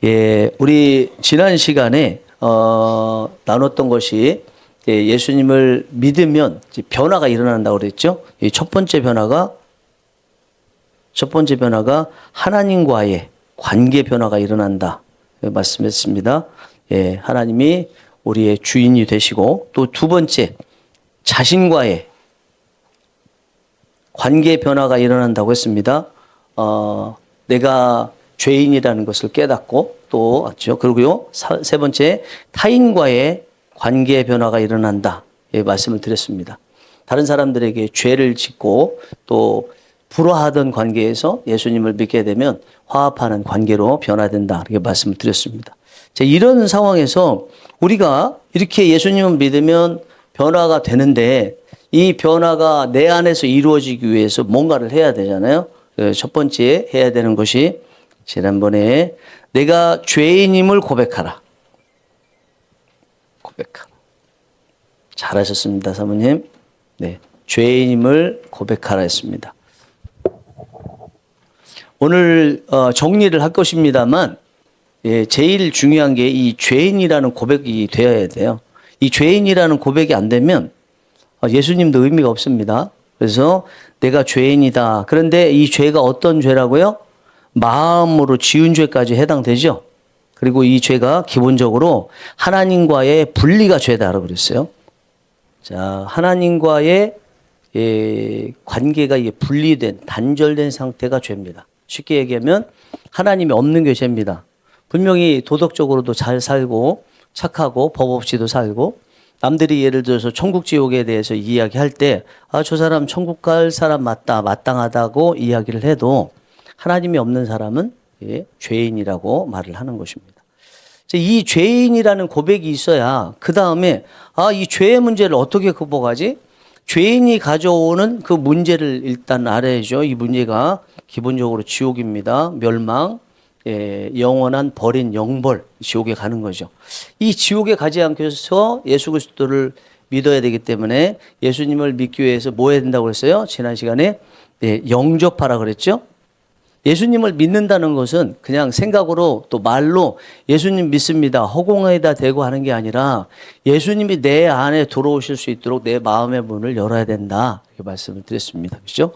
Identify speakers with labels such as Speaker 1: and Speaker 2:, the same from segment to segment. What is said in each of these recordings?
Speaker 1: 우리 지난 시간에 나눴던 것이 예수님을 믿으면 변화가 일어난다고 그랬죠. 이 첫 번째 변화가 하나님과의 관계 변화가 일어난다 말씀했습니다. 하나님이 우리의 주인이 되시고, 또 두 번째 자신과의 관계 변화가 일어난다고 했습니다. 내가 죄인이라는 것을 깨닫고, 또 맞죠. 그리고요, 세 번째 타인과의 관계 변화가 일어난다 말씀을 드렸습니다. 다른 사람들에게 죄를 짓고 또 불화하던 관계에서 예수님을 믿게 되면 화합하는 관계로 변화된다 이렇게 말씀을 드렸습니다. 자, 이런 상황에서 우리가 이렇게 예수님을 믿으면 변화가 되는데, 이 변화가 내 안에서 이루어지기 위해서 뭔가를 해야 되잖아요. 첫 번째 해야 되는 것이 지난번에 내가 죄인임을 고백하라. 잘하셨습니다, 사모님. 네, 죄인임을 고백하라 했습니다. 오늘 정리를 할 것입니다만, 제일 중요한 게 이 죄인이라는 고백이 되어야 돼요. 이 죄인이라는 고백이 안 되면 예수님도 의미가 없습니다. 그래서 내가 죄인이다. 그런데 이 죄가 어떤 죄라고요? 마음으로 지은 죄까지 해당되죠. 그리고 이 죄가 기본적으로 하나님과의 분리가 죄다라고 그랬어요. 자, 하나님과의 관계가 분리된, 단절된 상태가 죄입니다. 쉽게 얘기하면 하나님이 없는 게 죄입니다. 분명히 도덕적으로도 잘 살고 착하고 법 없이도 살고, 남들이 예를 들어서 천국 지옥에 대해서 이야기할 때 저 사람 천국 갈 사람 맞다, 마땅하다고 이야기를 해도 하나님이 없는 사람은 죄인이라고 말을 하는 것입니다. 이 죄인이라는 고백이 있어야 그 다음에 이 죄의 문제를 어떻게 극복하지? 죄인이 가져오는 그 문제를 일단 알아야죠. 이 문제가 기본적으로 지옥입니다. 멸망, 영원한 버린 영벌, 지옥에 가는 거죠. 이 지옥에 가지 않기 위해서 예수 그리스도를 믿어야 되기 때문에 예수님을 믿기 위해서 뭐 해야 된다고 그랬어요? 지난 시간에 영접하라 그랬죠. 예수님을 믿는다는 것은 그냥 생각으로 또 말로 예수님 믿습니다, 허공에다 대고 하는 게 아니라 예수님이 내 안에 들어오실 수 있도록 내 마음의 문을 열어야 된다 이렇게 말씀을 드렸습니다. 그렇죠?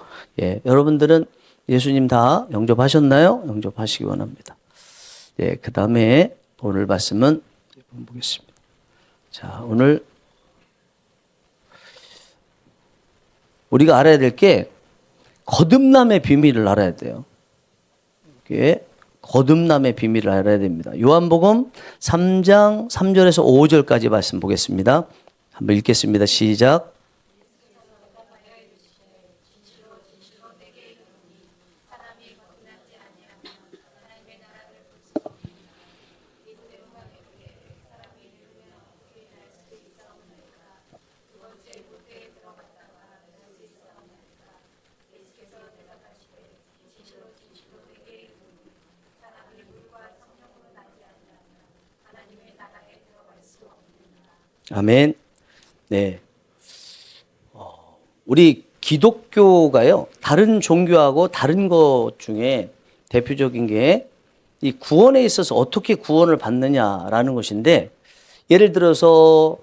Speaker 1: 여러분들은 예수님 다 영접하셨나요? 영접하시기 원합니다. 그 다음에 오늘 말씀은 보겠습니다. 자, 오늘 우리가 알아야 될 게 거듭남의 비밀을 알아야 돼요. 거듭남의 비밀을 알아야 됩니다. 요한복음 3장 3절에서 5절까지 말씀 보겠습니다. 한번 읽겠습니다. 시작. 아멘. 네. 우리 기독교가요, 다른 종교하고 다른 것 중에 대표적인 게 이 구원에 있어서 어떻게 구원을 받느냐라는 것인데, 예를 들어서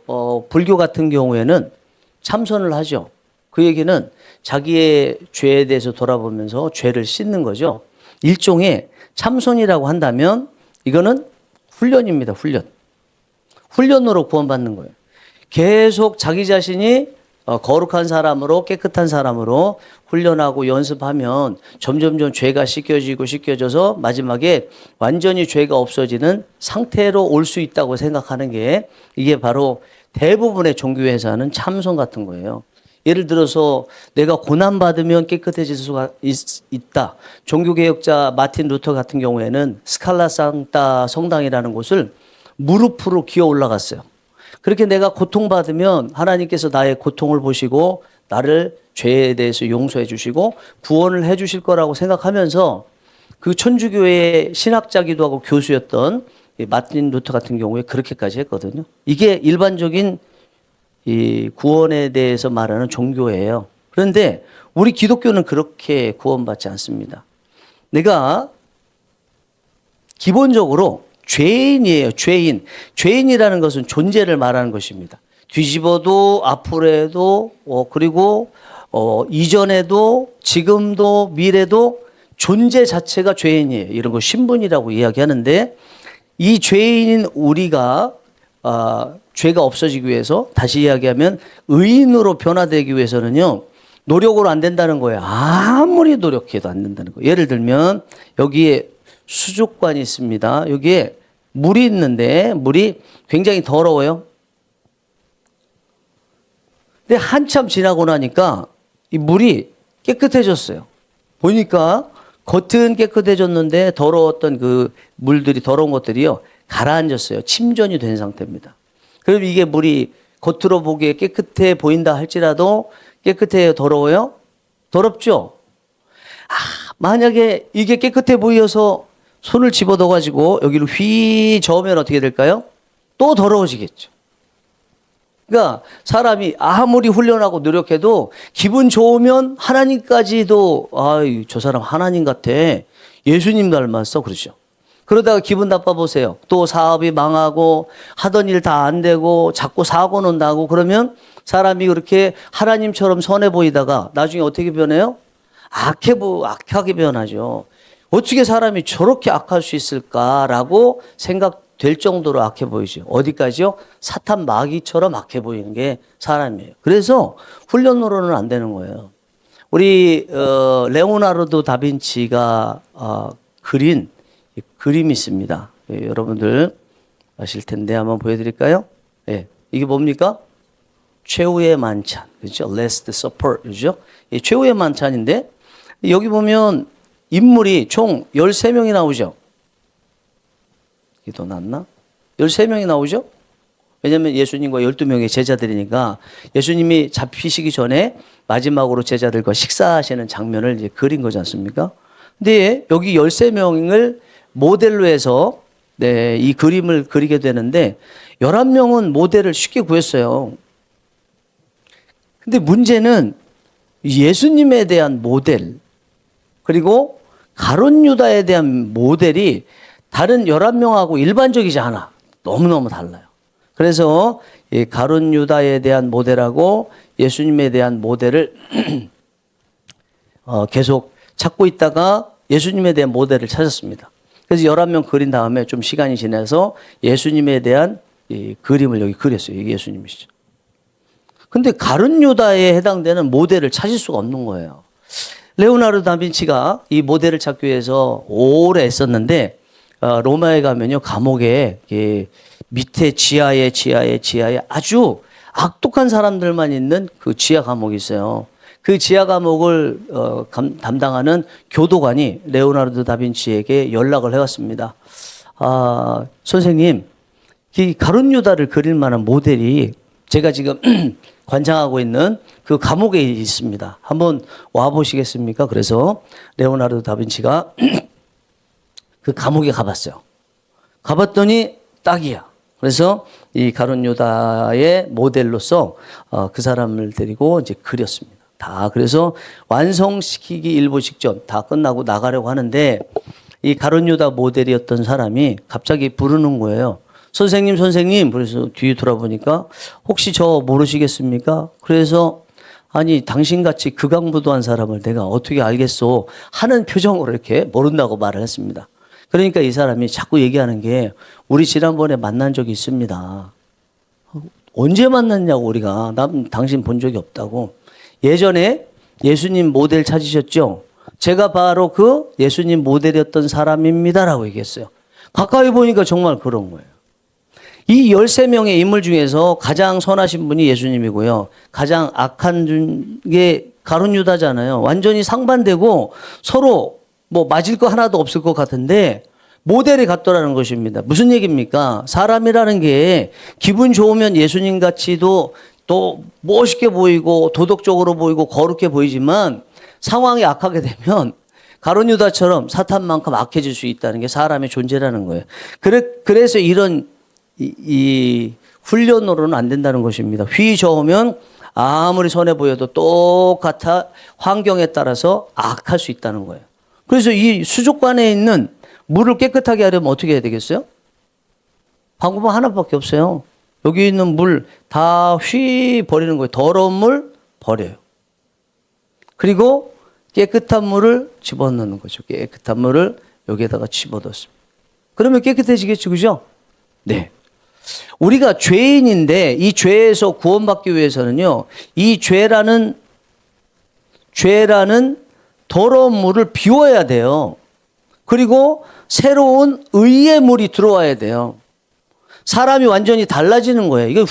Speaker 1: 불교 같은 경우에는 참선을 하죠. 그 얘기는 자기의 죄에 대해서 돌아보면서 죄를 씻는 거죠. 일종의 참선이라고 한다면 이거는 훈련입니다. 훈련으로 구원받는 거예요. 계속 자기 자신이 거룩한 사람으로, 깨끗한 사람으로 훈련하고 연습하면 점점점 죄가 씻겨져서 마지막에 완전히 죄가 없어지는 상태로 올 수 있다고 생각하는 게, 이게 바로 대부분의 종교에서 하는 참선 같은 거예요. 예를 들어서 내가 고난받으면 깨끗해질 수가 있다. 종교개혁자 마틴 루터 같은 경우에는 스칼라 상타 성당이라는 곳을 무릎으로 기어 올라갔어요. 그렇게 내가 고통받으면 하나님께서 나의 고통을 보시고 나를 죄에 대해서 용서해 주시고 구원을 해 주실 거라고 생각하면서, 그 천주교의 신학자기도 하고 교수였던 마틴 루터 같은 경우에 그렇게까지 했거든요. 이게 일반적인 이 구원에 대해서 말하는 종교예요. 그런데 우리 기독교는 그렇게 구원받지 않습니다. 내가 기본적으로 죄인이에요. 죄인. 죄인이라는 것은 존재를 말하는 것입니다. 뒤집어도 앞으로 해도 그리고 이전에도 지금도 미래도 존재 자체가 죄인이에요. 이런 거 신분이라고 이야기하는데 이 죄인인 우리가 죄가 없어지기 위해서 다시 이야기하면 의인으로 변화되기 위해서는요. 노력으로 안 된다는 거예요. 아무리 노력해도 안 된다는 거예요. 예를 들면 여기에 수족관이 있습니다. 여기에 물이 있는데 물이 굉장히 더러워요. 근데 한참 지나고 나니까 이 물이 깨끗해졌어요. 보니까 겉은 깨끗해졌는데 더러웠던 그 물들이 더러운 것들이요. 가라앉았어요. 침전이 된 상태입니다. 그럼 이게 물이 겉으로 보기에 깨끗해 보인다 할지라도 깨끗해요? 더러워요? 더럽죠? 만약에 이게 깨끗해 보여서 손을 집어넣어 가지고 여기를 휘 저으면 어떻게 될까요? 또 더러워지겠죠. 그러니까 사람이 아무리 훈련하고 노력해도 기분 좋으면 하나님까지도 저 사람 하나님 같아. 예수님 닮았어. 그러죠. 그러다가 기분 나빠 보세요. 또 사업이 망하고 하던 일 다 안 되고 자꾸 사고는 나고 그러면 사람이 그렇게 하나님처럼 선해 보이다가 나중에 어떻게 변해요? 악하게 변하죠. 어떻게 사람이 저렇게 악할 수 있을까라고 생각될 정도로 악해 보이죠. 어디까지요? 사탄 마귀처럼 악해 보이는 게 사람이에요. 그래서 훈련으로는 안 되는 거예요. 우리 레오나르도 다빈치가 그린 그림이 있습니다. 여러분들 아실 텐데 한번 보여드릴까요? 예, 이게 뭡니까? 최후의 만찬, 그렇죠? Last Supper, 그렇죠? 이 최후의 만찬인데 여기 보면 인물이 총 13명이 나오죠. 이게 더 낫나? 13명이 나오죠? 왜냐하면 예수님과 12명의 제자들이니까 예수님이 잡히시기 전에 마지막으로 제자들과 식사하시는 장면을 이제 그린 거지 않습니까? 근데 여기 13명을 모델로 해서 이 그림을 그리게 되는데 11명은 모델을 쉽게 구했어요. 근데 문제는 예수님에 대한 모델 그리고 가룟 유다에 대한 모델이 다른 11명하고 일반적이지 않아. 너무너무 달라요. 그래서 이 가룟 유다에 대한 모델하고 예수님에 대한 모델을 계속 찾고 있다가 예수님에 대한 모델을 찾았습니다. 그래서 11명 그린 다음에 좀 시간이 지나서 예수님에 대한 이 그림을 여기 그렸어요. 이게 예수님이시죠. 근데 가룟 유다에 해당되는 모델을 찾을 수가 없는 거예요. 레오나르도 다빈치가 이 모델을 찾기 위해서 오래 애썼는데 로마에 가면요 감옥에 밑에 지하에 아주 악독한 사람들만 있는 그 지하 감옥이 있어요. 그 지하 감옥을 담당하는 교도관이 레오나르도 다빈치에게 연락을 해왔습니다. 선생님, 이 가룟 유다를 그릴 만한 모델이 제가 지금 관장하고 있는 그 감옥에 있습니다. 한번 와 보시겠습니까? 그래서 레오나르도 다빈치가 그 감옥에 가봤어요. 가봤더니 딱이야. 그래서 이 가룟 유다의 모델로서 그 사람을 데리고 이제 그렸습니다. 다 그래서 완성시키기 일보 직전 다 끝나고 나가려고 하는데 이 가룟 유다 모델이었던 사람이 갑자기 부르는 거예요. 선생님. 그래서 뒤에 돌아보니까 혹시 저 모르시겠습니까? 그래서 아니 당신같이 극악무도한 사람을 내가 어떻게 알겠소 하는 표정으로 이렇게 모른다고 말을 했습니다. 그러니까 이 사람이 자꾸 얘기하는 게 우리 지난번에 만난 적이 있습니다. 언제 만났냐고 우리가. 난 당신 본 적이 없다고. 예전에 예수님 모델 찾으셨죠? 제가 바로 그 예수님 모델이었던 사람입니다라고 얘기했어요. 가까이 보니까 정말 그런 거예요. 이 13명의 인물 중에서 가장 선하신 분이 예수님이고요. 가장 악한 게 가룟 유다잖아요. 완전히 상반되고 서로 뭐 맞을 거 하나도 없을 것 같은데 모델이 같더라는 것입니다. 무슨 얘기입니까? 사람이라는 게 기분 좋으면 예수님 같이도 또 멋있게 보이고 도덕적으로 보이고 거룩해 보이지만 상황이 악하게 되면 가룟 유다처럼 사탄만큼 악해질 수 있다는 게 사람의 존재라는 거예요. 그래서 이런 이 훈련으로는 안 된다는 것입니다. 휘 저으면 아무리 선해 보여도 똑같아 환경에 따라서 악할 수 있다는 거예요. 그래서 이 수족관에 있는 물을 깨끗하게 하려면 어떻게 해야 되겠어요? 방법은 하나밖에 없어요. 여기 있는 물 다 버리는 거예요. 더러운 물 버려요. 그리고 깨끗한 물을 집어넣는 거죠. 깨끗한 물을 여기에다가 집어넣습니다. 그러면 깨끗해지겠죠, 그죠? 네. 우리가 죄인인데 이 죄에서 구원받기 위해서는요, 이 죄라는 더러운 물을 비워야 돼요. 그리고 새로운 의의 물이 들어와야 돼요. 사람이 완전히 달라지는 거예요. 이게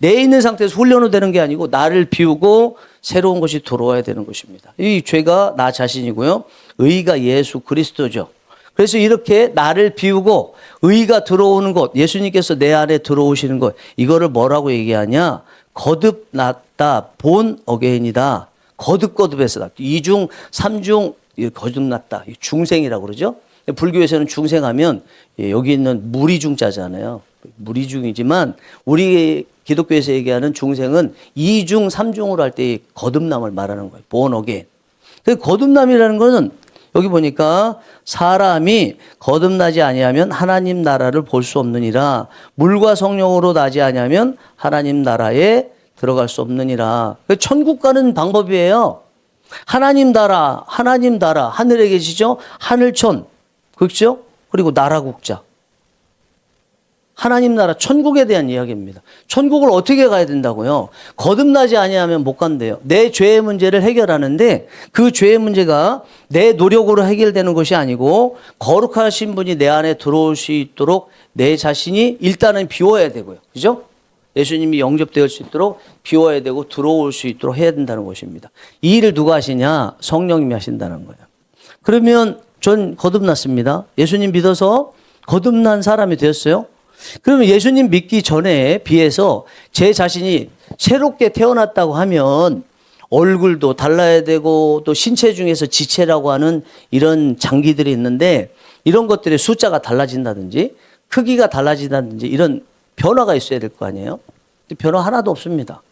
Speaker 1: 내에 있는 상태에서 훈련으로 되는 게 아니고 나를 비우고 새로운 것이 들어와야 되는 것입니다. 이 죄가 나 자신이고요. 의가 예수 그리스도죠. 그래서 이렇게 나를 비우고 의가 들어오는 것, 예수님께서 내 안에 들어오시는 것, 이거를 뭐라고 얘기하냐? 거듭났다, 본 어게인이다. 거듭거듭해서 2중, 3중 거듭났다. 중생이라고 그러죠. 불교에서는 중생하면 여기 있는 무리중자잖아요. 무리중이지만 우리 기독교에서 얘기하는 중생은 2중, 3중으로 할 때 거듭남을 말하는 거예요. 본 어게인. 거듭남이라는 거는 여기 보니까 사람이 거듭나지 아니하면 하나님 나라를 볼 수 없느니라. 물과 성령으로 나지 아니하면 하나님 나라에 들어갈 수 없느니라. 천국 가는 방법이에요. 하나님 나라, 하늘에 계시죠? 하늘천, 그렇죠? 그리고 나라국자. 하나님 나라, 천국에 대한 이야기입니다. 천국을 어떻게 가야 된다고요? 거듭나지 아니하면 못 간대요. 내 죄의 문제를 해결하는데 그 죄의 문제가 내 노력으로 해결되는 것이 아니고 거룩하신 분이 내 안에 들어올 수 있도록 내 자신이 일단은 비워야 되고요. 그죠? 예수님이 영접될 수 있도록 비워야 되고 들어올 수 있도록 해야 된다는 것입니다. 이 일을 누가 하시냐? 성령님이 하신다는 거예요. 그러면 전 거듭났습니다. 예수님 믿어서 거듭난 사람이 되었어요. 그러면 예수님 믿기 전에 비해서 제 자신이 새롭게 태어났다고 하면 얼굴도 달라야 되고 또 신체 중에서 지체라고 하는 이런 장기들이 있는데 이런 것들의 숫자가 달라진다든지 크기가 달라진다든지 이런 변화가 있어야 될 거 아니에요? 변화 하나도 없습니다.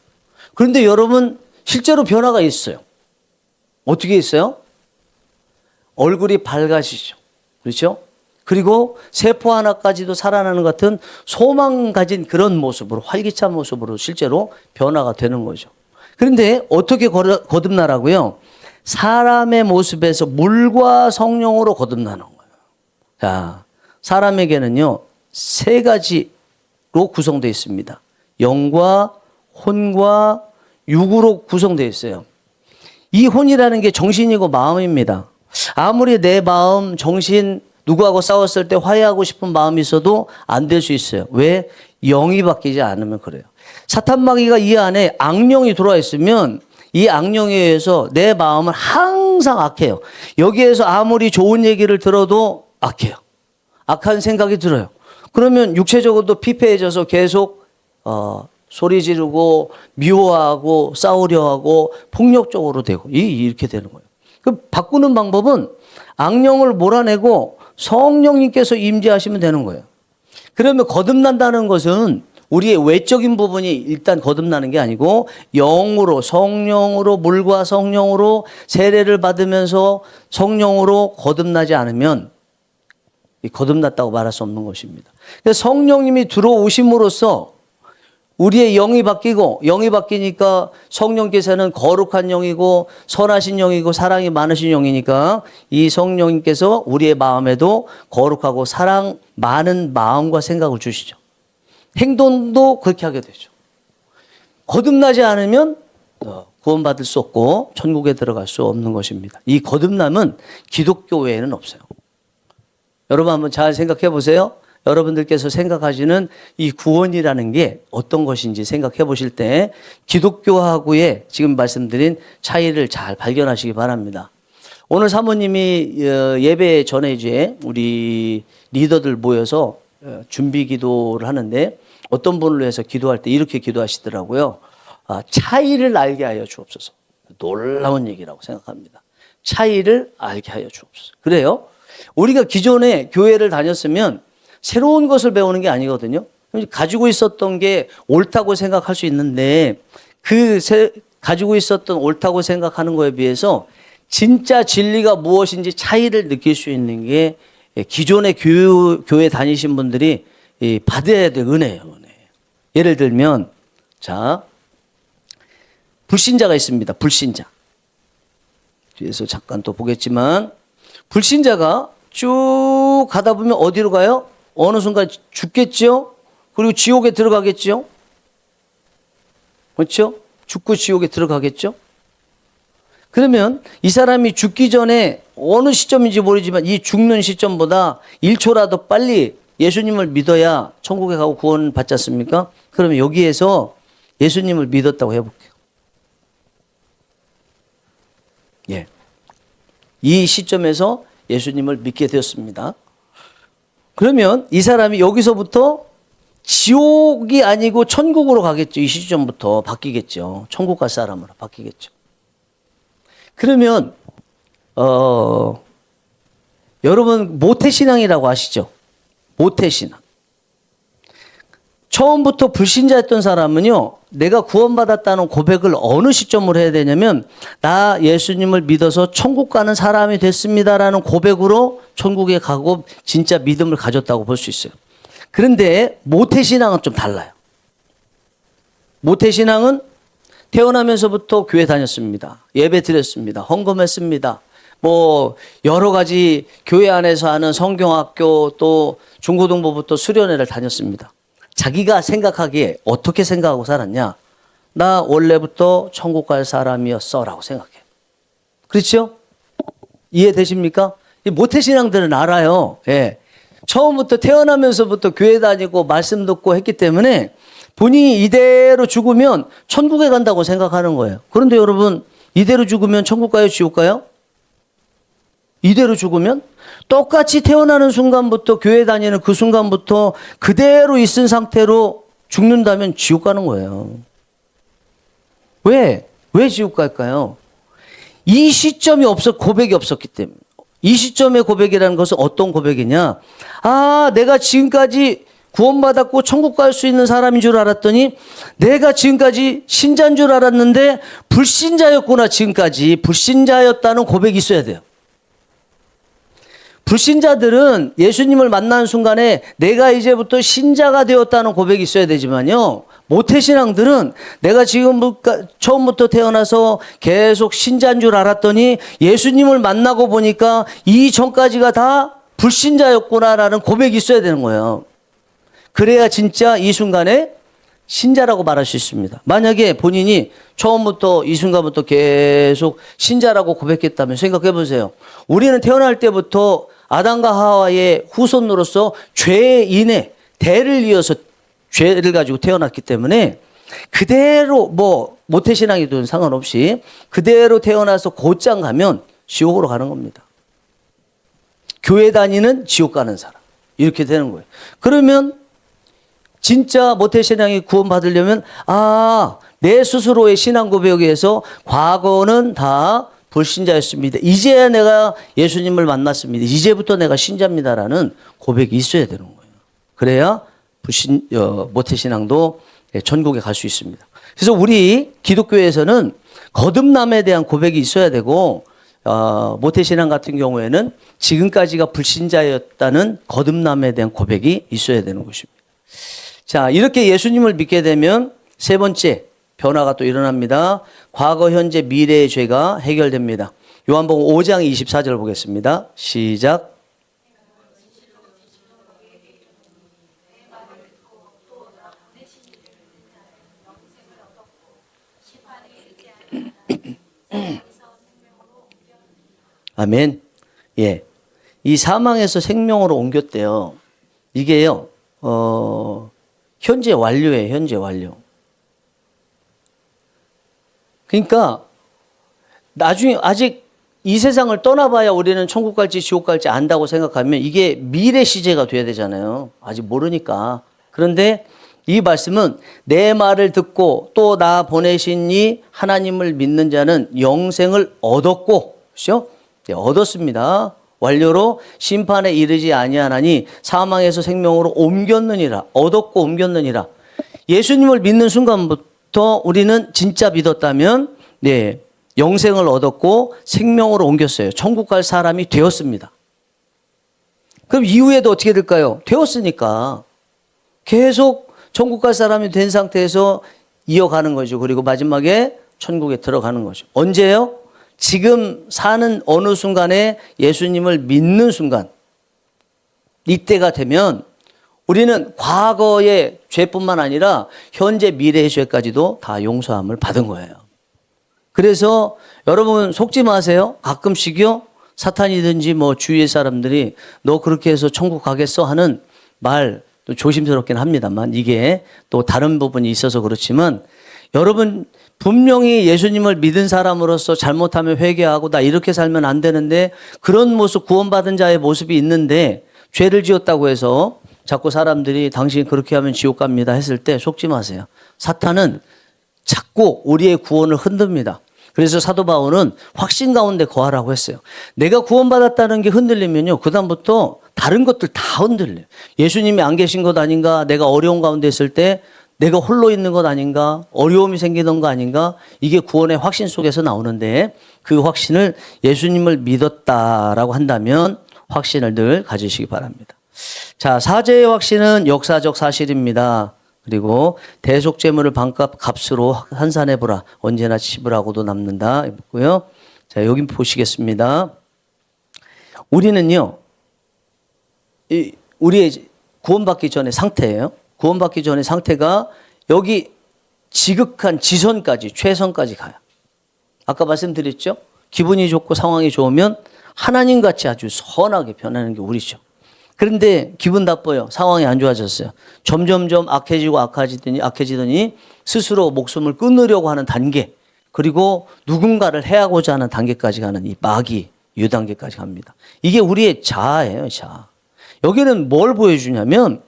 Speaker 1: 그런데 여러분 실제로 변화가 있어요. 어떻게 있어요? 얼굴이 밝아지죠. 그렇죠? 그리고 세포 하나까지도 살아나는 것 같은 소망 가진 그런 모습으로 활기찬 모습으로 실제로 변화가 되는 거죠. 그런데 어떻게 거듭나라고요? 사람의 모습에서 물과 성령으로 거듭나는 거예요. 자, 사람에게는요 3가지로 구성되어 있습니다. 영과 혼과 육으로 구성되어 있어요. 이 혼이라는 게 정신이고 마음입니다. 아무리 내 마음, 정신 누구하고 싸웠을 때 화해하고 싶은 마음이 있어도 안 될 수 있어요. 왜? 영이 바뀌지 않으면 그래요. 사탄마귀가 이 안에 악령이 들어와 있으면 이 악령에 의해서 내 마음은 항상 악해요. 여기에서 아무리 좋은 얘기를 들어도 악해요. 악한 생각이 들어요. 그러면 육체적으로도 피폐해져서 계속 소리 지르고 미워하고 싸우려 하고 폭력적으로 되고 이렇게 되는 거예요. 그 바꾸는 방법은 악령을 몰아내고 성령님께서 임재하시면 되는 거예요. 그러면 거듭난다는 것은 우리의 외적인 부분이 일단 거듭나는 게 아니고 영으로 성령으로 물과 성령으로 세례를 받으면서 성령으로 거듭나지 않으면 거듭났다고 말할 수 없는 것입니다. 그래서 성령님이 들어오심으로써 우리의 영이 바뀌고 영이 바뀌니까 성령께서는 거룩한 영이고 선하신 영이고 사랑이 많으신 영이니까 이 성령님께서 우리의 마음에도 거룩하고 사랑 많은 마음과 생각을 주시죠. 행동도 그렇게 하게 되죠. 거듭나지 않으면 구원받을 수 없고 천국에 들어갈 수 없는 것입니다. 이 거듭남은 기독교 외에는 없어요. 여러분 한번 잘 생각해 보세요. 여러분들께서 생각하시는 이 구원이라는 게 어떤 것인지 생각해 보실 때 기독교하고의 지금 말씀드린 차이를 잘 발견하시기 바랍니다. 오늘 사모님이 예배 전에 이제 우리 리더들 모여서 준비 기도를 하는데 어떤 분을 위해서 기도할 때 이렇게 기도하시더라고요. 차이를 알게 하여 주옵소서. 놀라운 얘기라고 생각합니다. 차이를 알게 하여 주옵소서. 그래요? 우리가 기존에 교회를 다녔으면 새로운 것을 배우는 게 아니거든요. 가지고 있었던 게 옳다고 생각할 수 있는데 가지고 있었던 옳다고 생각하는 거에 비해서 진짜 진리가 무엇인지 차이를 느낄 수 있는 게 기존의 교회 다니신 분들이 받아야 될 은혜예요, 은혜. 예를 들면, 자, 불신자가 있습니다. 불신자. 뒤에서 잠깐 또 보겠지만, 불신자가 쭉 가다 보면 어디로 가요? 어느 순간 죽겠죠? 그리고 지옥에 들어가겠죠? 그렇죠? 죽고 지옥에 들어가겠죠? 그러면 이 사람이 죽기 전에 어느 시점인지 모르지만 이 죽는 시점보다 1초라도 빨리 예수님을 믿어야 천국에 가고 구원 받지 않습니까? 그러면 여기에서 예수님을 믿었다고 해볼게요. 예. 이 시점에서 예수님을 믿게 되었습니다. 그러면 이 사람이 여기서부터 지옥이 아니고 천국으로 가겠죠. 이 시점부터 바뀌겠죠. 천국 갈 사람으로 바뀌겠죠. 그러면 여러분 모태신앙이라고 아시죠? 모태신앙. 처음부터 불신자였던 사람은요, 내가 구원받았다는 고백을 어느 시점으로 해야 되냐면, 나 예수님을 믿어서 천국 가는 사람이 됐습니다라는 고백으로 천국에 가고 진짜 믿음을 가졌다고 볼 수 있어요. 그런데 모태신앙은 좀 달라요. 모태신앙은 태어나면서부터 교회 다녔습니다. 예배 드렸습니다. 헌금했습니다. 뭐 여러 가지 교회 안에서 하는 성경학교 또 중고등부부터 수련회를 다녔습니다. 자기가 생각하기에 어떻게 생각하고 살았냐? 나 원래부터 천국 갈 사람이었어 라고 생각해. 그렇죠? 이해되십니까? 이 모태신앙들은 알아요. 예. 처음부터 태어나면서부터 교회 다니고 말씀 듣고 했기 때문에 본인이 이대로 죽으면 천국에 간다고 생각하는 거예요. 그런데 여러분, 이대로 죽으면 천국 가요? 지옥 가요? 이대로 죽으면 똑같이 태어나는 순간부터 교회 다니는 그 순간부터 그대로 있은 상태로 죽는다면 지옥 가는 거예요. 왜? 왜 지옥 갈까요? 이 시점이 고백이 없었기 때문에. 이 시점의 고백이라는 것은 어떤 고백이냐? 아, 내가 지금까지 구원받았고 천국 갈 수 있는 사람인 줄 알았더니 내가 지금까지 신자인 줄 알았는데 불신자였구나. 지금까지 불신자였다는 고백이 있어야 돼요. 불신자들은 예수님을 만나는 순간에 내가 이제부터 신자가 되었다는 고백이 있어야 되지만요, 모태신앙들은 내가 지금 처음부터 태어나서 계속 신자인 줄 알았더니 예수님을 만나고 보니까 이전까지가 다 불신자였구나라는 고백이 있어야 되는 거예요. 그래야 진짜 이 순간에 신자라고 말할 수 있습니다. 만약에 본인이 처음부터 이 순간부터 계속 신자라고 고백했다면 생각해 보세요. 우리는 태어날 때부터 아담과 하와의 후손으로서 죄인의 대를 이어서 죄를 가지고 태어났기 때문에 그대로 뭐 모태신앙이든 상관없이 그대로 태어나서 곧장 가면 지옥으로 가는 겁니다. 교회 다니는 지옥 가는 사람. 이렇게 되는 거예요. 그러면 진짜 모태신앙이 구원받으려면 내 스스로의 신앙 고백에 의해서 과거는 다 불신자였습니다. 이제야 내가 예수님을 만났습니다. 이제부터 내가 신자입니다라는 고백이 있어야 되는 거예요. 그래야 모태신앙도 천국에 갈 수 있습니다. 그래서 우리 기독교에서는 거듭남에 대한 고백이 있어야 되고, 모태신앙 같은 경우에는 지금까지가 불신자였다는 거듭남에 대한 고백이 있어야 되는 것입니다. 자, 이렇게 예수님을 믿게 되면 세 번째 변화가 또 일어납니다. 과거, 현재, 미래의 죄가 해결됩니다. 요한복음 5장 24절 보겠습니다. 시작. 아멘. 예. 이 사망에서 생명으로 옮겼대요. 이게요, 현재 완료예요, 현재 완료. 그러니까, 나중에 아직 이 세상을 떠나봐야 우리는 천국 갈지 지옥 갈지 안다고 생각하면 이게 미래 시제가 돼야 되잖아요. 아직 모르니까. 그런데 이 말씀은 내 말을 듣고 또 나 보내신 이 하나님을 믿는 자는 영생을 얻었고, 그렇죠? 네, 얻었습니다. 완료로 심판에 이르지 아니하나니 사망에서 생명으로 옮겼느니라. 얻었고 옮겼느니라. 예수님을 믿는 순간부터 우리는 진짜 믿었다면, 네, 영생을 얻었고 생명으로 옮겼어요. 천국 갈 사람이 되었습니다. 그럼 이후에도 어떻게 될까요? 되었으니까. 계속 천국 갈 사람이 된 상태에서 이어가는 거죠. 그리고 마지막에 천국에 들어가는 거죠. 언제요? 지금 사는 어느 순간에 예수님을 믿는 순간, 이때가 되면 우리는 과거의 죄뿐만 아니라 현재 미래의 죄까지도 다 용서함을 받은 거예요. 그래서 여러분 속지 마세요. 가끔씩요, 사탄이든지 뭐 주위의 사람들이 너 그렇게 해서 천국 가겠어 하는 말 또 조심스럽긴 합니다만, 이게 또 다른 부분이 있어서 그렇지만, 여러분 분명히 예수님을 믿은 사람으로서 잘못하면 회개하고 나 이렇게 살면 안 되는데, 그런 모습, 구원받은 자의 모습이 있는데 죄를 지었다고 해서 자꾸 사람들이 당신이 그렇게 하면 지옥 갑니다 했을 때 속지 마세요. 사탄은 자꾸 우리의 구원을 흔듭니다. 그래서 사도 바울은 확신 가운데 거하라고 했어요. 내가 구원받았다는 게 흔들리면요, 그다음부터 다른 것들 다 흔들려요. 예수님이 안 계신 것 아닌가, 내가 어려운 가운데 있을 때 내가 홀로 있는 것 아닌가, 어려움이 생기던 거 아닌가, 이게 구원의 확신 속에서 나오는데, 그 확신을 예수님을 믿었다라고 한다면 확신을 늘 가지시기 바랍니다. 자, 사죄의 확신은 역사적 사실입니다. 그리고 대속제물을 반값 값으로 환산해보라. 언제나 지불하고도 남는다. 있고요. 자, 여기 보시겠습니다. 우리는요, 우리의 구원받기 전의 상태예요. 구원받기 전의 상태가 여기 지극한 지선까지, 최선까지 가요. 아까 말씀드렸죠? 기분이 좋고 상황이 좋으면 하나님같이 아주 선하게 변하는 게 우리죠. 그런데 기분 나빠요. 상황이 안 좋아졌어요. 점점점 악해지더니 스스로 목숨을 끊으려고 하는 단계, 그리고 누군가를 해하고자 하는 단계까지 가는 이 마귀 유단계까지 갑니다. 이게 우리의 자아예요, 자아. 여기는 뭘 보여주냐면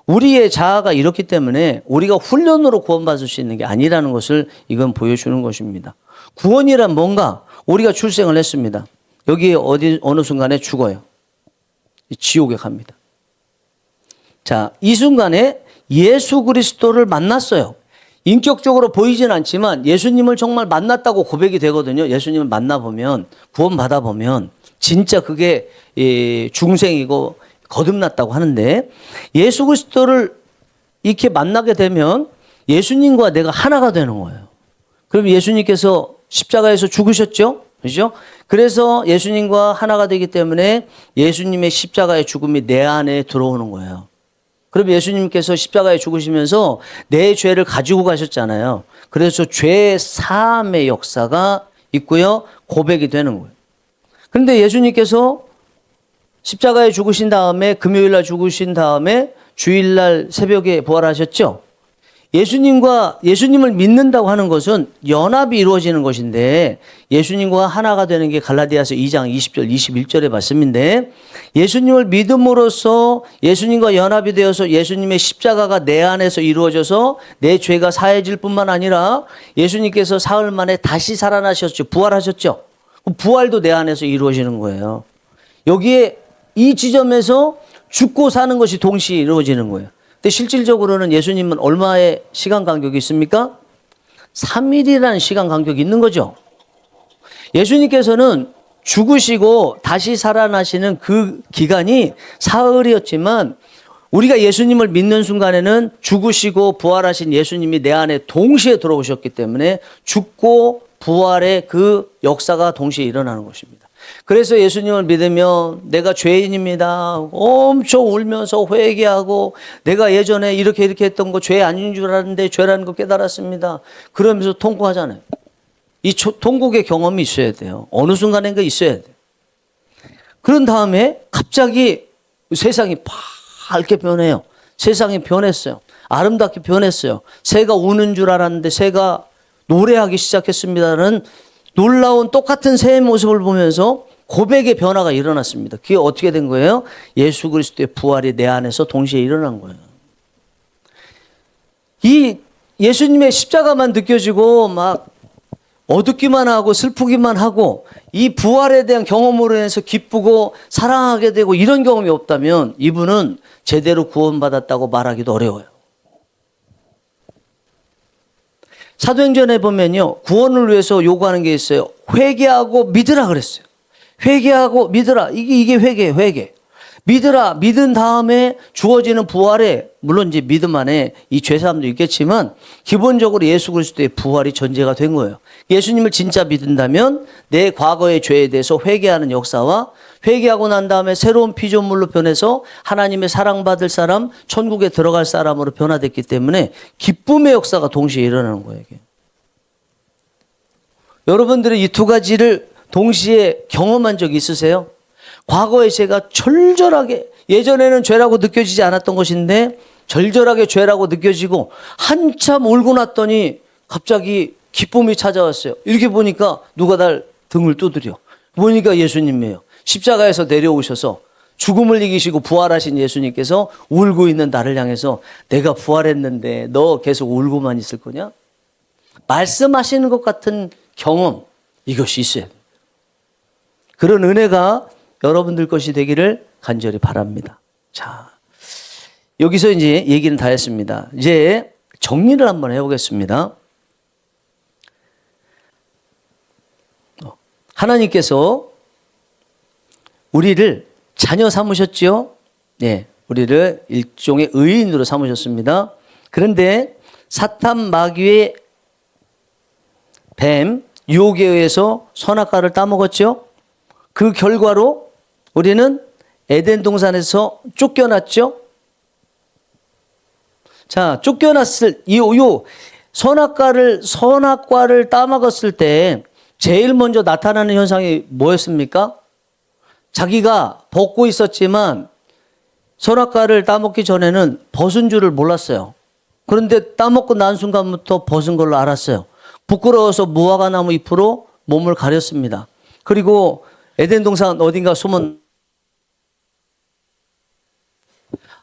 Speaker 1: 우리의 자아가 이렇기 때문에 우리가 훈련으로 구원받을 수 있는 게 아니라는 것을 이건 보여주는 것입니다. 구원이란 뭔가, 우리가 출생을 했습니다. 여기 어느 순간에 죽어요. 지옥에 갑니다. 자, 이 순간에 예수 그리스도를 만났어요. 인격적으로 보이진 않지만 예수님을 정말 만났다고 고백이 되거든요. 예수님을 만나보면, 구원받아보면 진짜 그게 중생이고 거듭났다고 하는데, 예수 그리스도를 이렇게 만나게 되면 예수님과 내가 하나가 되는 거예요. 그럼 예수님께서 십자가에서 죽으셨죠? 그죠? 그래서 예수님과 하나가 되기 때문에 예수님의 십자가의 죽음이 내 안에 들어오는 거예요. 그럼 예수님께서 십자가에 죽으시면서 내 죄를 가지고 가셨잖아요. 그래서 죄 사함의 역사가 있고요, 고백이 되는 거예요. 그런데 예수님께서 십자가에 죽으신 다음에, 금요일날 죽으신 다음에 주일날 새벽에 부활하셨죠? 예수님을 믿는다고 하는 것은 연합이 이루어지는 것인데, 예수님과 하나가 되는 게 갈라디아서 2장 20절, 21절의 말씀인데, 예수님을 믿음으로써 예수님과 연합이 되어서 예수님의 십자가가 내 안에서 이루어져서 내 죄가 사해질 뿐만 아니라 예수님께서 사흘 만에 다시 살아나셨죠. 부활하셨죠. 부활도 내 안에서 이루어지는 거예요. 여기에 이 지점에서 죽고 사는 것이 동시에 이루어지는 거예요. 근데 실질적으로는 예수님은 얼마의 시간 간격이 있습니까? 3일이라는 시간 간격이 있는 거죠. 예수님께서는 죽으시고 다시 살아나시는 그 기간이 사흘이었지만, 우리가 예수님을 믿는 순간에는 죽으시고 부활하신 예수님이 내 안에 동시에 들어오셨기 때문에 죽고 부활의 그 역사가 동시에 일어나는 것입니다. 그래서 예수님을 믿으면 내가 죄인입니다, 엄청 울면서 회개하고, 내가 예전에 이렇게 했던 거 죄 아닌 줄 알았는데 죄라는 거 깨달았습니다, 그러면서 통곡하잖아요. 이 통곡의 경험이 있어야 돼요. 어느 순간인가 있어야 돼요. 그런 다음에 갑자기 세상이 밝게 변해요. 세상이 변했어요. 아름답게 변했어요. 새가 우는 줄 알았는데 새가 노래하기 시작했습니다는 놀라운 똑같은 새의 모습을 보면서 고백의 변화가 일어났습니다. 그게 어떻게 된 거예요? 예수 그리스도의 부활이 내 안에서 동시에 일어난 거예요. 이 예수님의 십자가만 느껴지고 막 어둡기만 하고 슬프기만 하고, 이 부활에 대한 경험으로 인해서 기쁘고 사랑하게 되고 이런 경험이 없다면 이분은 제대로 구원받았다고 말하기도 어려워요. 사도행전에 보면요, 구원을 위해서 요구하는 게 있어요. 회개하고 믿으라 그랬어요. 회개하고 믿으라. 이게 회개예요, 회개. 믿으라. 믿은 다음에 주어지는 부활에, 물론 이제 믿음 안에 이 죄사함도 있겠지만 기본적으로 예수 그리스도의 부활이 전제가 된 거예요. 예수님을 진짜 믿는다면 내 과거의 죄에 대해서 회개하는 역사와 회개하고 난 다음에 새로운 피조물로 변해서 하나님의 사랑받을 사람, 천국에 들어갈 사람으로 변화됐기 때문에 기쁨의 역사가 동시에 일어나는 거예요. 이게. 여러분들이 이 두 가지를 동시에 경험한 적 있으세요? 과거의 죄가 절절하게, 예전에는 죄라고 느껴지지 않았던 것인데 절절하게 죄라고 느껴지고 한참 울고 났더니 갑자기 기쁨이 찾아왔어요. 이렇게 보니까 누가 날 등을 두드려. 보니까 예수님이에요. 십자가에서 내려오셔서 죽음을 이기시고 부활하신 예수님께서 울고 있는 나를 향해서 내가 부활했는데 너 계속 울고만 있을 거냐? 말씀하시는 것 같은 경험, 이것이 있어요. 그런 은혜가 여러분들 것이 되기를 간절히 바랍니다. 자, 여기서 이제 얘기는 다 했습니다. 이제 정리를 한번 해보겠습니다. 하나님께서 우리를 자녀 삼으셨지요? 네, 우리를 일종의 의인으로 삼으셨습니다. 그런데 사탄 마귀의 뱀, 유혹에 의해서 선악과를 따먹었죠? 그 결과로 우리는 에덴 동산에서 쫓겨났죠? 자, 쫓겨났을, 선악과를 따먹었을 때 제일 먼저 나타나는 현상이 뭐였습니까? 자기가 벗고 있었지만 선악과를 따먹기 전에는 벗은 줄을 몰랐어요. 그런데 따먹고 난 순간부터 벗은 걸로 알았어요. 부끄러워서 무화과 나무 잎으로 몸을 가렸습니다. 그리고 에덴 동산 어딘가 숨은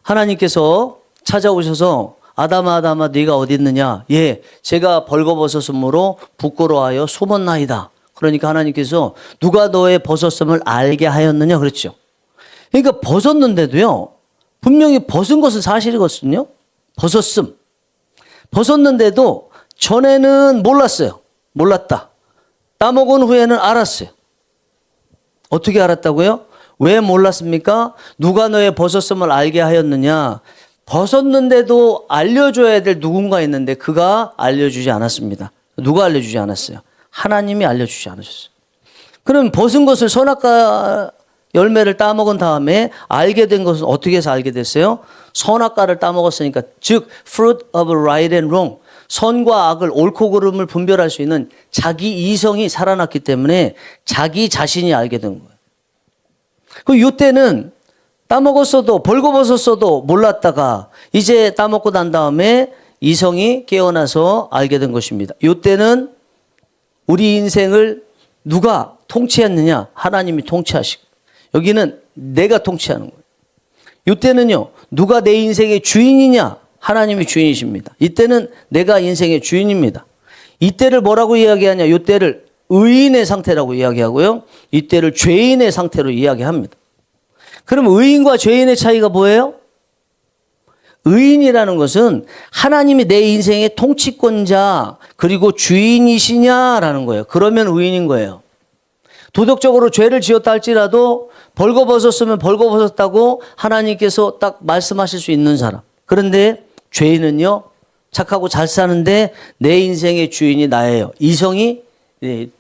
Speaker 1: 하나님께서 찾아오셔서 아담아 아담아 네가 어디 있느냐? 예, 제가 벌거벗었으므로 부끄러워하여 숨었나이다. 그러니까 하나님께서 누가 너의 벗었음을 알게 하였느냐 그랬죠. 그러니까 벗었는데도요. 분명히 벗은 것은 사실이거든요. 벗었는데도 전에는 몰랐어요. 몰랐다. 따먹은 후에는 알았어요. 어떻게 알았다고요? 왜 몰랐습니까? 누가 너의 벗었음을 알게 하였느냐? 벗었는데도 알려줘야 될 누군가 있는데 그가 알려주지 않았습니다. 누가 알려주지 않았어요? 하나님이 알려주지 않으셨어요. 그럼 벗은 것을 선악과 열매를 따먹은 다음에 알게 된 것은 어떻게 해서 알게 됐어요? 선악과를 따먹었으니까, 즉 fruit of right and wrong, 선과 악을, 옳고 그름을 분별할 수 있는 자기 이성이 살아났기 때문에 자기 자신이 알게 된 거예요. 이때는 따먹었어도 벌거벗었어도 몰랐다가 이제 따먹고 난 다음에 이성이 깨어나서 알게 된 것입니다. 이때는 우리 인생을 누가 통치했느냐? 하나님이 통치하시고, 여기는 내가 통치하는 거예요. 이때는요, 누가 내 인생의 주인이냐? 하나님이 주인이십니다. 이때는 내가 인생의 주인입니다. 이때를 뭐라고 이야기하냐? 이때를 의인의 상태라고 이야기하고요. 이때를 죄인의 상태로 이야기합니다. 그럼 의인과 죄인의 차이가 뭐예요? 의인이라는 것은 하나님이 내 인생의 통치권자 그리고 주인이시냐라는 거예요. 그러면 의인인 거예요. 도덕적으로 죄를 지었다 할지라도 벌거벗었으면 벌거벗었다고 하나님께서 딱 말씀하실 수 있는 사람. 그런데 죄인은요, 착하고 잘 사는데 내 인생의 주인이 나예요. 이성이, 내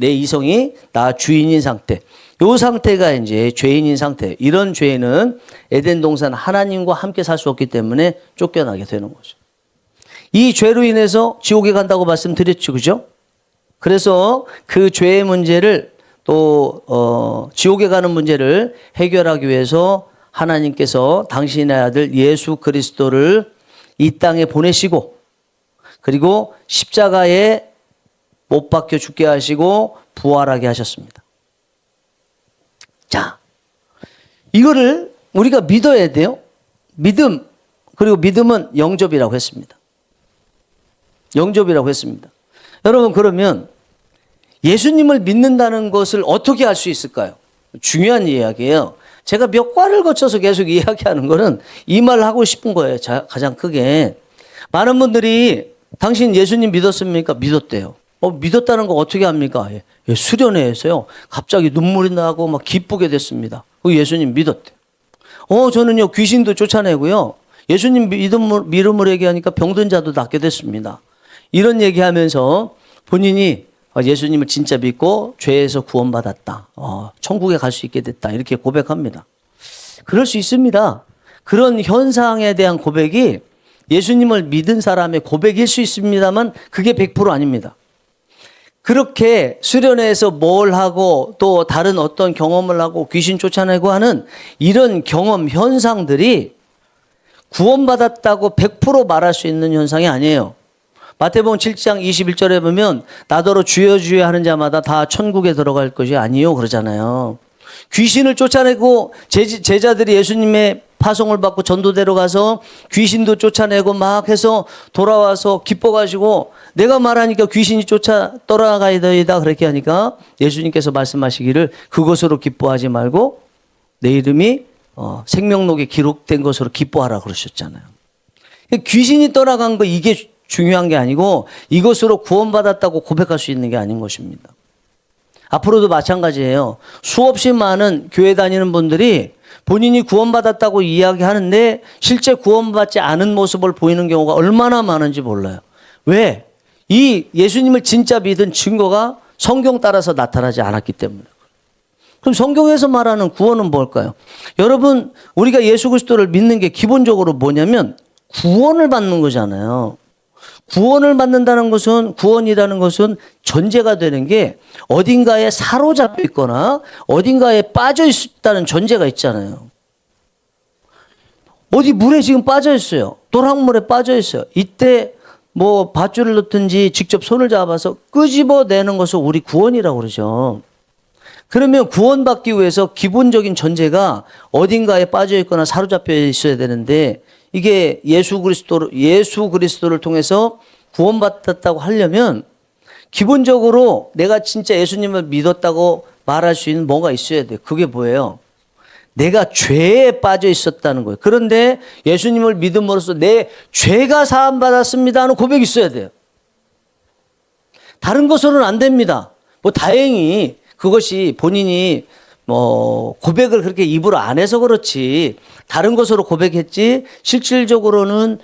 Speaker 1: 이성이 나 주인인 상태. 요 상태가 이제 죄인인 상태. 이런 죄인은 에덴 동산 하나님과 함께 살 수 없기 때문에 쫓겨나게 되는 거죠. 이 죄로 인해서 지옥에 간다고 말씀드렸죠. 그죠? 그래서 그 죄의 문제를 또, 지옥에 가는 문제를 해결하기 위해서 하나님께서 당신의 아들 예수 그리스도를 이 땅에 보내시고, 그리고 십자가에 못 박혀 죽게 하시고 부활하게 하셨습니다. 자, 이거를 우리가 믿어야 돼요. 믿음, 그리고 믿음은 영접이라고 했습니다. 영접이라고 했습니다. 여러분, 그러면 예수님을 믿는다는 것을 어떻게 알 수 있을까요? 중요한 이야기예요. 제가 몇 과를 거쳐서 계속 이야기하는 거는 이 말을 하고 싶은 거예요. 가장 크게. 많은 분들이 당신 예수님 믿었습니까? 믿었대요. 믿었다는 거 어떻게 합니까? 수련회에서요. 갑자기 눈물이 나고 막 기쁘게 됐습니다. 그 예수님 믿었대요. 저는요, 귀신도 쫓아내고요. 예수님 믿음으로 얘기하니까 병든 자도 낫게 됐습니다. 이런 얘기하면서 본인이 예수님을 진짜 믿고 죄에서 구원받았다. 천국에 갈 수 있게 됐다. 이렇게 고백합니다. 그럴 수 있습니다. 그런 현상에 대한 고백이 예수님을 믿은 사람의 고백일 수 있습니다만 그게 100% 아닙니다. 그렇게 수련회에서 뭘 하고 또 다른 어떤 경험을 하고 귀신 쫓아내고 하는 이런 경험 현상들이 구원받았다고 100% 말할 수 있는 현상이 아니에요. 마태복음 7장 21절에 보면 나더러 주여 주여 하는 자마다 다 천국에 들어갈 것이 아니요 그러잖아요. 귀신을 쫓아내고 제자들이 예수님의 파송을 받고 전도대로 가서 귀신도 쫓아내고 막 해서 돌아와서 기뻐가지고 내가 말하니까 귀신이 쫓아 떠나가이다 그렇게 하니까 예수님께서 말씀하시기를 그것으로 기뻐하지 말고 내 이름이 생명록에 기록된 것으로 기뻐하라 그러셨잖아요. 귀신이 떠나간 거 이게 중요한 게 아니고 이것으로 구원받았다고 고백할 수 있는 게 아닌 것입니다. 앞으로도 마찬가지예요. 수없이 많은 교회 다니는 분들이 본인이 구원받았다고 이야기하는데 실제 구원받지 않은 모습을 보이는 경우가 얼마나 많은지 몰라요. 왜? 이 예수님을 진짜 믿은 증거가 성경 따라서 나타나지 않았기 때문에. 그럼 성경에서 말하는 구원은 뭘까요? 여러분, 우리가 예수 그리스도를 믿는 게 기본적으로 뭐냐면 구원을 받는 거잖아요. 구원을 받는다는 것은, 구원이라는 것은 전제가 되는 게 어딘가에 사로잡혀 있거나 어딘가에 빠져 있다는 전제가 있잖아요. 어디 물에 지금 빠져 있어요. 도랑물에 빠져 있어요. 이때 뭐 밧줄을 넣든지 직접 손을 잡아서 끄집어내는 것을 우리 구원이라고 그러죠. 그러면 구원받기 위해서 기본적인 전제가 어딘가에 빠져 있거나 사로잡혀 있어야 되는데 이게 예수 그리스도를 통해서 구원받았다고 하려면 기본적으로 내가 진짜 예수님을 믿었다고 말할 수 있는 뭐가 있어야 돼요. 그게 뭐예요? 내가 죄에 빠져 있었다는 거예요. 그런데 예수님을 믿음으로써 내 죄가 사함받았습니다 하는 고백이 있어야 돼요. 다른 것으로는 안 됩니다. 뭐 다행히 그것이 본인이 고백을 그렇게 입으로 안 해서 그렇지 다른 것으로 고백했지 실질적으로는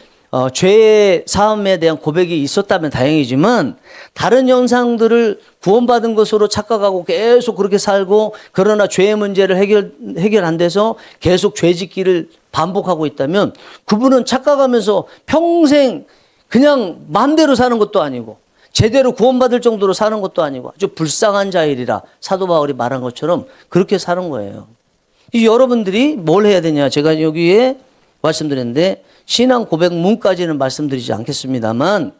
Speaker 1: 죄의 사함에 대한 고백이 있었다면 다행이지만 다른 현상들을 구원받은 것으로 착각하고 계속 그렇게 살고 그러나 죄의 문제를 해결 안 돼서 계속 죄 짓기를 반복하고 있다면 그분은 착각하면서 평생 그냥 마음대로 사는 것도 아니고 제대로 구원받을 정도로 사는 것도 아니고 아주 불쌍한 자이리라 사도 바울이 말한 것처럼 그렇게 사는 거예요. 이 여러분들이 뭘 해야 되냐? 제가 여기에 말씀드렸는데 신앙 고백 문까지는 말씀드리지 않겠습니다만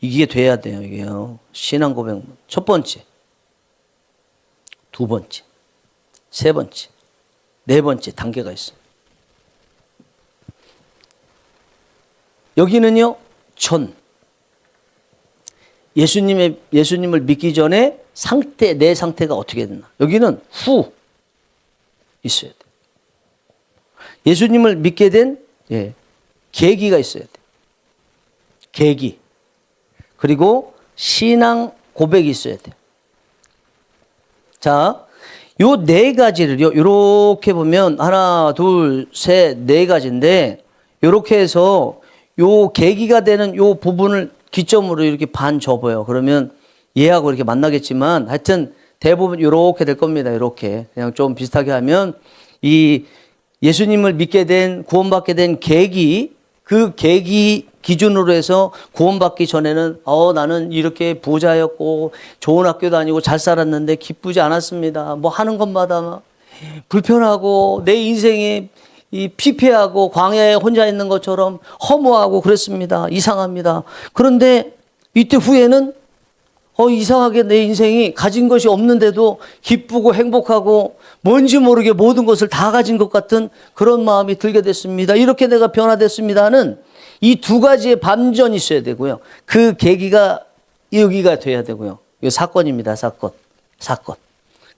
Speaker 1: 이게 돼야 돼요. 이게요. 신앙 고백 문. 첫 번째, 두 번째, 세 번째, 네 번째 단계가 있어요. 여기는요. 예수님을 믿기 전에 내 상태가 어떻게 됐나. 여기는 후 있어야 돼. 예수님을 믿게 된 계기가 있어야 돼. 계기. 그리고 신앙 고백이 있어야 돼. 자, 요 네 가지를요. 이렇게 보면 하나, 둘, 셋, 네 가지인데 이렇게 해서 요 계기가 되는 요 부분을 기점으로 이렇게 반 접어요. 그러면 얘하고 이렇게 만나겠지만 하여튼 대부분 이렇게 될 겁니다. 이렇게 그냥 좀 비슷하게 하면 이 예수님을 믿게 된 구원받게 된 계기 그 계기 기준으로 해서 구원받기 전에는 나는 이렇게 부자였고 좋은 학교 다니고 잘 살았는데 기쁘지 않았습니다. 뭐 하는 것마다 불편하고 내 인생이 이 피폐하고 광야에 혼자 있는 것처럼 허무하고 그랬습니다. 이상합니다. 그런데 이때 후에는 이상하게 내 인생이 가진 것이 없는데도 기쁘고 행복하고 뭔지 모르게 모든 것을 다 가진 것 같은 그런 마음이 들게 됐습니다. 이렇게 내가 변화됐습니다는 이 두 가지의 반전이 있어야 되고요. 그 계기가 여기가 돼야 되고요. 이 사건입니다. 사건.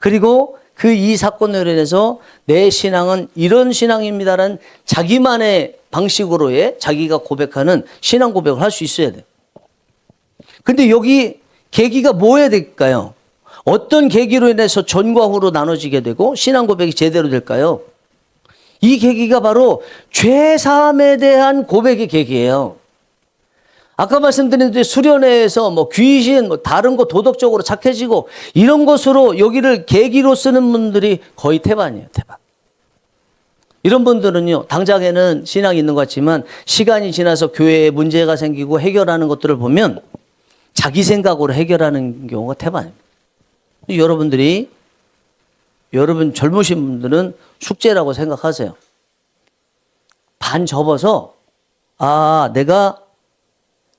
Speaker 1: 그리고 그 이 사건으로 인해서 내 신앙은 이런 신앙입니다라는 자기만의 방식으로의 자기가 고백하는 신앙 고백을 할 수 있어야 돼요. 근데 여기 계기가 뭐여야 될까요? 어떤 계기로 인해서 전과 후로 나눠지게 되고 신앙 고백이 제대로 될까요? 이 계기가 바로 죄사함에 대한 고백의 계기예요. 아까 말씀드린 대로 수련회에서 뭐 귀신, 뭐 다른 거 도덕적으로 착해지고 이런 것으로 여기를 계기로 쓰는 분들이 거의 태반이에요, 태반. 이런 분들은요, 당장에는 신앙이 있는 것 같지만 시간이 지나서 교회에 문제가 생기고 해결하는 것들을 보면 자기 생각으로 해결하는 경우가 태반입니다. 여러분 젊으신 분들은 숙제라고 생각하세요. 반 접어서, 내가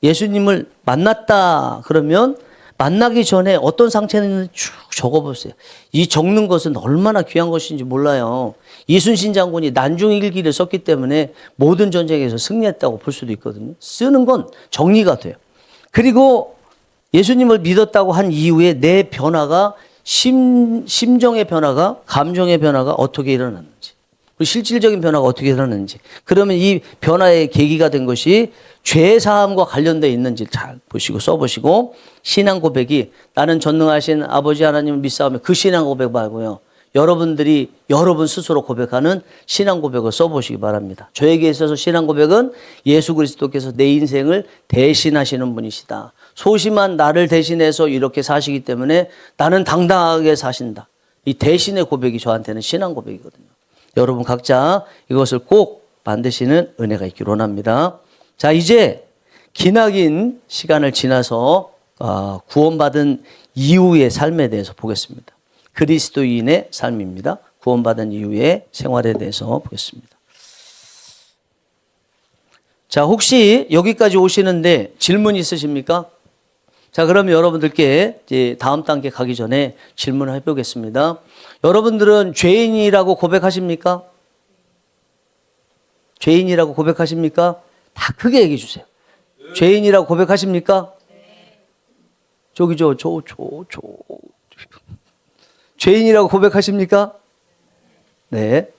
Speaker 1: 예수님을 만났다 그러면 만나기 전에 어떤 상태는 쭉 적어보세요. 이 적는 것은 얼마나 귀한 것인지 몰라요. 이순신 장군이 난중일기를 썼기 때문에 모든 전쟁에서 승리했다고 볼 수도 있거든요. 쓰는 건 정리가 돼요. 그리고 예수님을 믿었다고 한 이후에 내 변화가 심정의 변화가, 감정의 변화가 어떻게 일어났는지, 그리고 실질적인 변화가 어떻게 일어났는지, 그러면 이 변화의 계기가 된 것이 죄사함과 관련되어 있는지 잘 보시고 써보시고, 신앙 고백이 나는 전능하신 아버지 하나님을 믿사오며, 그 신앙 고백 말고요, 여러분들이 여러분 스스로 고백하는 신앙 고백을 써보시기 바랍니다. 저에게 있어서 신앙 고백은 예수 그리스도께서 내 인생을 대신하시는 분이시다. 소심한 나를 대신해서 이렇게 사시기 때문에 나는 당당하게 사신다. 이 대신의 고백이 저한테는 신앙 고백이거든요. 여러분 각자 이것을 꼭 만드시는 은혜가 있기를 원합니다. 자, 이제 기나긴 시간을 지나서 구원받은 이후의 삶에 대해서 보겠습니다. 그리스도인의 삶입니다. 구원받은 이후의 생활에 대해서 보겠습니다. 자, 혹시 여기까지 오시는데 질문 있으십니까? 자, 그럼 여러분들께 이제 다음 단계 가기 전에 질문을 해보겠습니다. 여러분들은 죄인이라고 고백하십니까? 죄인이라고 고백하십니까? 다 크게 얘기해 주세요. 죄인이라고 고백하십니까? 죄인이라고 고백하십니까? 네.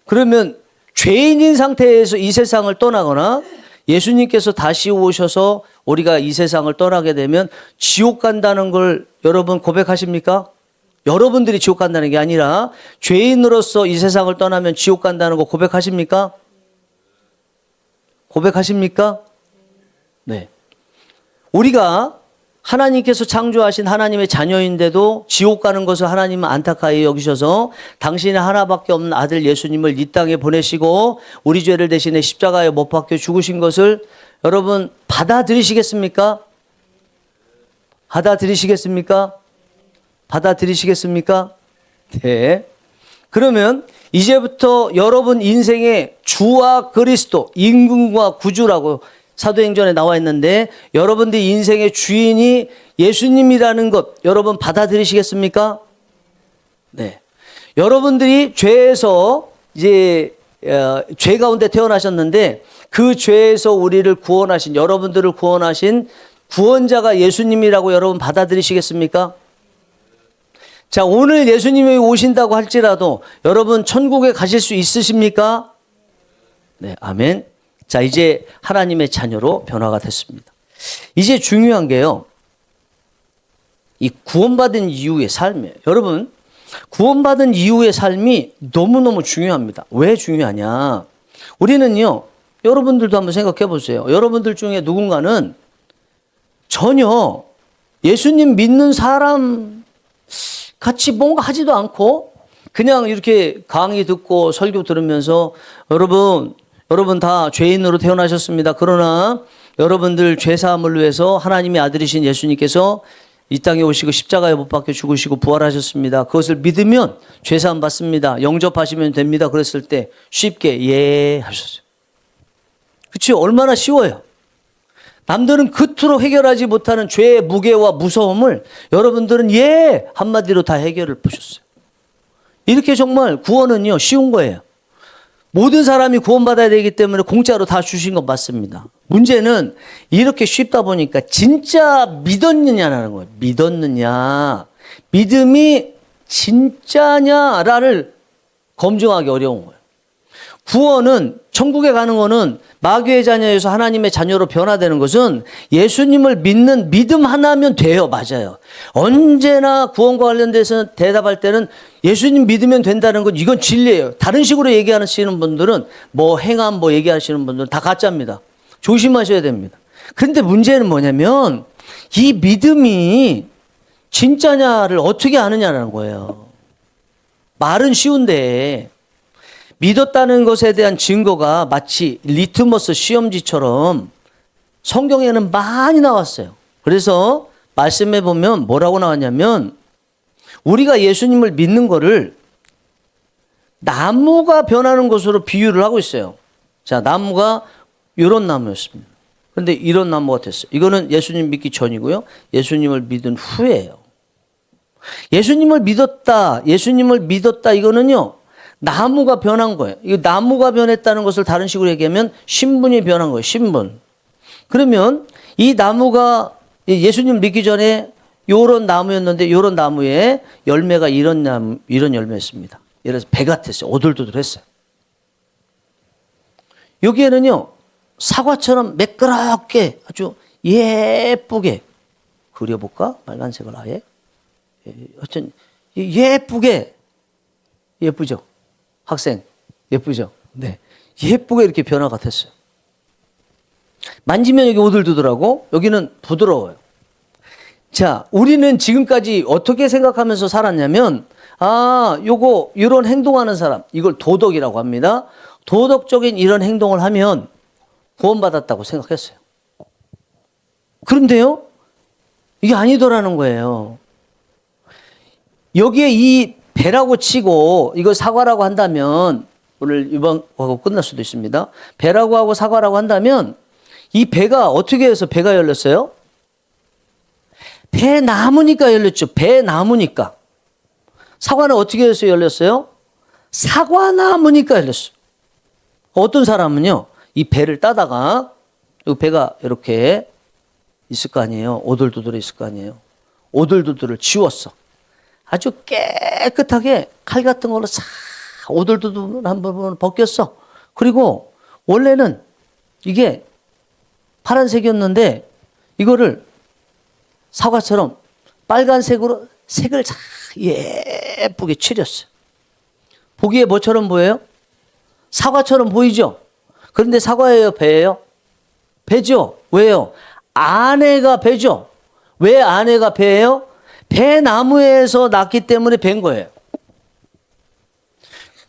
Speaker 1: 그러면 죄인인 상태에서 이 세상을 떠나거나 예수님께서 다시 오셔서 우리가 이 세상을 떠나게 되면 지옥 간다는 걸 여러분 고백하십니까? 여러분들이 지옥 간다는 게 아니라 죄인으로서 이 세상을 떠나면 지옥 간다는 거 고백하십니까? 고백하십니까? 네. 우리가 하나님께서 창조하신 하나님의 자녀인데도 지옥 가는 것을 하나님은 안타까이 여기셔서 당신의 하나밖에 없는 아들 예수님을 이 땅에 보내시고 우리 죄를 대신해 십자가에 못 박혀 죽으신 것을 여러분 받아들이시겠습니까? 받아들이시겠습니까? 받아들이시겠습니까? 네. 그러면 이제부터 여러분 인생의 주와 그리스도, 임금과 구주라고 사도행전에 나와 있는데 여러분들 인생의 주인이 예수님이라는 것 여러분 받아들이시겠습니까? 네. 여러분들이 죄에서 이제 죄 가운데 태어나셨는데 그 죄에서 우리를 구원하신 여러분들을 구원하신 구원자가 예수님이라고 여러분 받아들이시겠습니까? 자, 오늘 예수님이 오신다고 할지라도 여러분 천국에 가실 수 있으십니까? 네, 아멘. 자, 이제 하나님의 자녀로 변화가 됐습니다. 이제 중요한 게요, 이 구원받은 이후의 삶이에요. 여러분, 구원받은 이후의 삶이 너무너무 중요합니다. 왜 중요하냐? 우리는요, 여러분들도 한번 생각해 보세요. 여러분들 중에 누군가는 전혀 예수님 믿는 사람 같이 뭔가 하지도 않고 그냥 이렇게 강의 듣고 설교 들으면서 여러분 다 죄인으로 태어나셨습니다. 그러나 여러분들 죄사함을 위해서 하나님의 아들이신 예수님께서 이 땅에 오시고 십자가에 못 박혀 죽으시고 부활하셨습니다. 그것을 믿으면 죄사함 받습니다. 영접하시면 됩니다. 그랬을 때 쉽게 예 하셨어요. 그치? 얼마나 쉬워요. 남들은 그토록 해결하지 못하는 죄의 무게와 무서움을 여러분들은 예 한마디로 다 해결을 보셨어요. 이렇게 정말 구원은요 쉬운 거예요. 모든 사람이 구원받아야 되기 때문에 공짜로 다 주신 건 맞습니다. 문제는 이렇게 쉽다 보니까 진짜 믿었느냐라는 거예요. 믿었느냐. 믿음이 진짜냐를 검증하기 어려운 거예요. 구원은, 천국에 가는 거는, 마귀의 자녀에서 하나님의 자녀로 변화되는 것은 예수님을 믿는 믿음 하나면 돼요. 맞아요. 언제나 구원과 관련돼서 대답할 때는 예수님 믿으면 된다는 건 이건 진리예요. 다른 식으로 얘기하시는 분들은 뭐 행함 뭐 얘기하시는 분들은 다 가짜입니다. 조심하셔야 됩니다. 그런데 문제는 뭐냐면 이 믿음이 진짜냐를 어떻게 아느냐는 거예요. 말은 쉬운데 믿었다는 것에 대한 증거가 마치 리트머스 시험지처럼 성경에는 많이 나왔어요. 그래서 말씀해 보면 뭐라고 나왔냐면 우리가 예수님을 믿는 거를 나무가 변하는 것으로 비유를 하고 있어요. 자, 나무가 이런 나무였습니다. 그런데 이런 나무가 됐어요. 이거는 예수님 믿기 전이고요. 예수님을 믿은 후예요. 예수님을 믿었다 이거는요. 나무가 변한 거예요. 이 나무가 변했다는 것을 다른 식으로 얘기하면 신분이 변한 거예요. 신분. 그러면 이 나무가 예수님 믿기 전에 요런 나무였는데 요런 나무에 열매가 이런 열매였습니다. 예를 들어서 배 같았어요. 오돌도돌했어요. 여기에는요. 사과처럼 매끄럽게 아주 예쁘게 그려볼까? 빨간색을 아예. 어쩐 예쁘게 예쁘죠? 학생 예쁘죠? 네, 예쁘게 이렇게 변화가 됐어요. 만지면 여기 오돌도돌하고 여기는 부드러워요. 자, 우리는 지금까지 어떻게 생각하면서 살았냐면 요거 이런 행동하는 사람 이걸 도덕이라고 합니다. 도덕적인 이런 행동을 하면 구원받았다고 생각했어요. 그런데요, 이게 아니더라는 거예요. 여기에 이 배라고 치고 이걸 사과라고 한다면 오늘 이번 하고 끝날 수도 있습니다. 배라고 하고 사과라고 한다면 이 배가 어떻게 해서 배가 열렸어요? 배나무니까 열렸죠. 배나무니까. 사과는 어떻게 해서 열렸어요? 사과나무니까 열렸어요. 어떤 사람은요. 이 배를 따다가 이 배가 이렇게 있을 거 아니에요. 오돌도돌 있을 거 아니에요. 오돌도돌을 지웠어. 아주 깨끗하게 칼 같은 걸로 싹 오돌도돌한 부분을 벗겼어. 그리고 원래는 이게 파란색이었는데 이거를 사과처럼 빨간색으로 색을 싹 예쁘게 칠했어요. 보기에 뭐처럼 보여요? 사과처럼 보이죠? 그런데 사과예요? 배예요? 배죠? 왜요? 아내가 배죠? 왜 아내가 배예요? 배나무에서 났기 때문에 배인 거예요.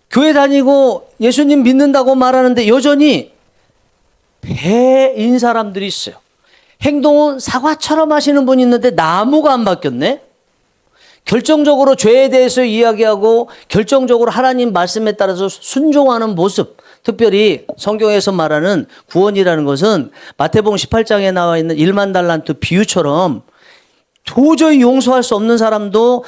Speaker 1: 교회 다니고 예수님 믿는다고 말하는데 여전히 배인 사람들이 있어요. 행동은 사과처럼 하시는 분이 있는데 나무가 안 바뀌었네. 결정적으로 죄에 대해서 이야기하고 결정적으로 하나님 말씀에 따라서 순종하는 모습, 특별히 성경에서 말하는 구원이라는 것은 마태복음 18장에 나와 있는 1만 달란트 비유처럼 도저히 용서할 수 없는 사람도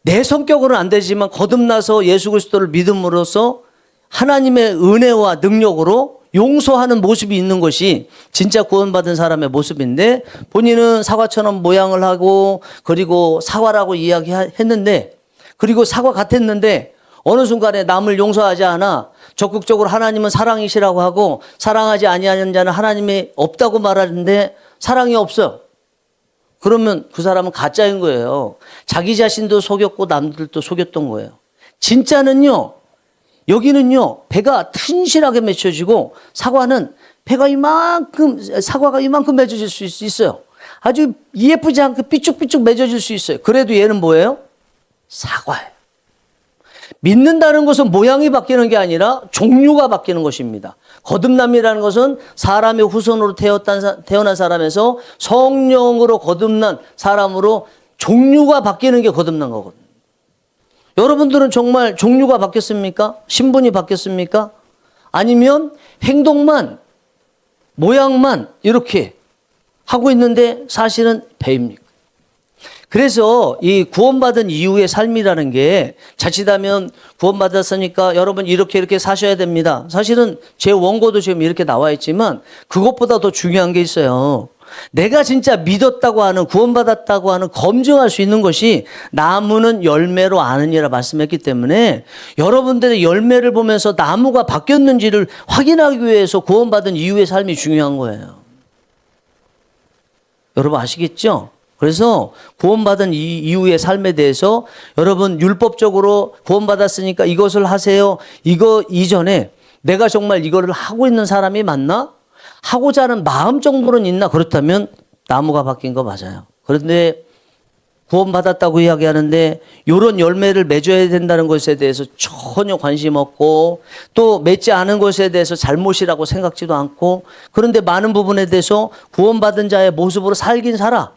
Speaker 1: 내 성격으로는 안 되지만 거듭나서 예수 그리스도를 믿음으로써 하나님의 은혜와 능력으로 용서하는 모습이 있는 것이 진짜 구원받은 사람의 모습인데 본인은 사과처럼 모양을 하고 그리고 사과라고 이야기했는데 그리고 사과 같았는데 어느 순간에 남을 용서하지 않아 적극적으로 하나님은 사랑이시라고 하고 사랑하지 아니하는 자는 하나님이 없다고 말하는데 사랑이 없어. 그러면 그 사람은 가짜인 거예요. 자기 자신도 속였고 남들도 속였던 거예요. 진짜는요. 여기는요. 배가 튼실하게 맺혀지고 사과는 배가 사과가 이만큼 맺어질 수 있어요. 아주 예쁘지 않게 삐쭉삐쭉 맺어질 수 있어요. 그래도 얘는 뭐예요? 사과예요. 믿는다는 것은 모양이 바뀌는 게 아니라 종류가 바뀌는 것입니다. 거듭남이라는 것은 사람의 후손으로 태어난 사람에서 성령으로 거듭난 사람으로 종류가 바뀌는 게 거듭난 거거든요. 여러분들은 정말 종류가 바뀌었습니까? 신분이 바뀌었습니까? 아니면 행동만, 모양만 이렇게 하고 있는데 사실은 배입니까? 그래서 이 구원받은 이후의 삶이라는 게 자칫하면 구원받았으니까 여러분 이렇게 사셔야 됩니다. 사실은 제 원고도 지금 이렇게 나와 있지만 그것보다 더 중요한 게 있어요. 내가 진짜 믿었다고 하는, 구원받았다고 하는 검증할 수 있는 것이 나무는 열매로 아느니라 말씀했기 때문에 여러분들의 열매를 보면서 나무가 바뀌었는지를 확인하기 위해서 구원받은 이후의 삶이 중요한 거예요. 여러분 아시겠죠? 그래서 구원받은 이후의 삶에 대해서 여러분 율법적으로 구원받았으니까 이것을 하세요. 이거 이전에 내가 정말 이거를 하고 있는 사람이 맞나? 하고자 하는 마음 정도는 있나? 그렇다면 나무가 바뀐 거 맞아요. 그런데 구원받았다고 이야기하는데 이런 열매를 맺어야 된다는 것에 대해서 전혀 관심 없고 또 맺지 않은 것에 대해서 잘못이라고 생각지도 않고 그런데 많은 부분에 대해서 구원받은 자의 모습으로 살긴 살아.